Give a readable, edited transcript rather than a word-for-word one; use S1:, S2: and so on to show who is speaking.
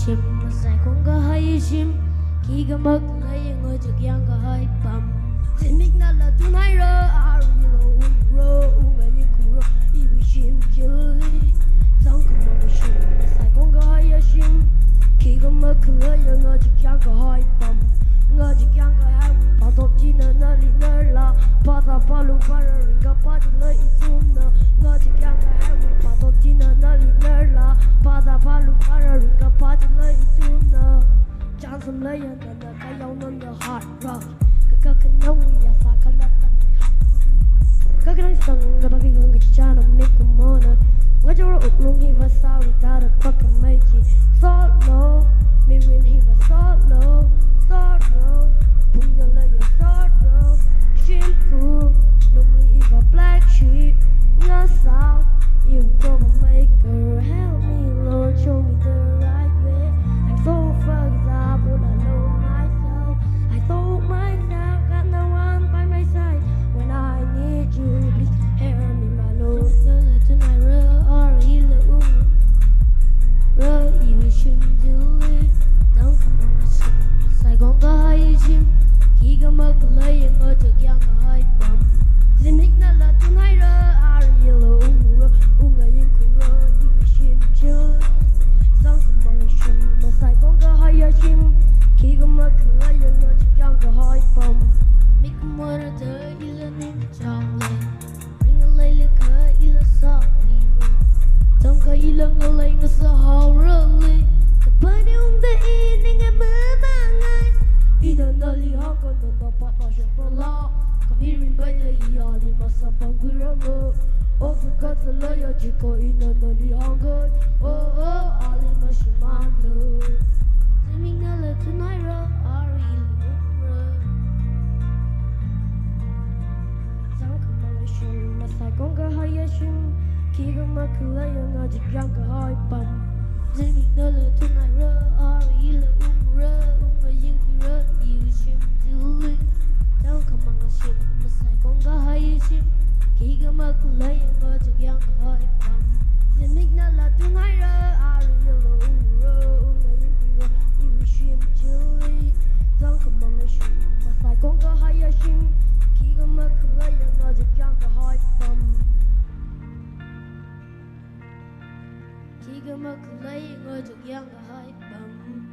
S1: chim mà sai không có hay chim khi cái mất lấy người trực yang có hay bầm xin biết nó là tu hay rồi à rồi rồi người những cú rồi yêu chim chơi giống como một chim mà sai không có hay chim khi cái mất lấy người trực yang có hay bầm người trực yang có hay bao top chỉ nên nó đi nơi là bao ta bao lúc bao rồi người bao thì lấy ít zoom nữa người trực yang có hay bao top chỉ nên nó đi nơi là bao ta bao lúc bao rồi người bao thì lấy ít zoom nữa chẳng some lay and the guy on the hot rock. Kaka know we are Sakalata. Kaka sung the buggy on the chana make a mona. What you're looking he was sorry that a fucking make it so low. Me when he was so low, boom the lay so low. Shampoo, lonely if a black sheep. Your sound, you go make her help me, Lord, show me the right way. I'm so fucked up, but I know myself. I told myself, got no one by my side. When I need you, please hear me, my Lord. Tonight, real healer, real you shouldn't do it. Don't come on, my shit. Sai con có hay chim, khi có mất lấy người trực yang có hay bầm. Xin biết nó là tonight, real healer, người những cú rồi, you shouldn't do it. Don't come on, my shit. Mà sai con có hay chim, khi có mất lấy người trực yang có hay bầm. Make a mother tới là nên chọn lên, ring a lay là khơi là sao đi rồi. Trong cái là ngô lay ngô sao hậu rồi. Cái bài này không để ý nên em mơ mang ai. Ý đơn đó li họ còn đơn đó bắt bao chuyện bao lo. Cầm hi rin bây giờ ý họ li mà sao bằng quy ra ngờ. Ô sự có sự lời ở chỉ có ý đơn đó li họ ngờ. Ô à li mà chỉ mang lời. Thì mình nói là tonight rồi, are you rồi. Chẳng có mà lời chuyện mà sai con có hay ở chuyện. Khi có mà cứ lấy ở ngờ chỉ rằng có hỏi bầm. Thì mình nói là tonight rồi, are you rồi. Người dân cứ rồi, you should do it. Chẳng có mà lời chuyện mà sai con có hay ở chuyện. Khi có mà cứ lấy ở ngờ chỉ rằng có hỏi bầm. Thì mình nói là tonight rồi, are you rồi. Người dân cứ rồi, you should do it. Chẳng có mà lời chuyện mà sai con có hay ở chuyện. Khi có mà cứ lấy ở ngờ chỉ rằng có hỏi bầm. Khi có mà cứ lấy người trực yang có hai bầm.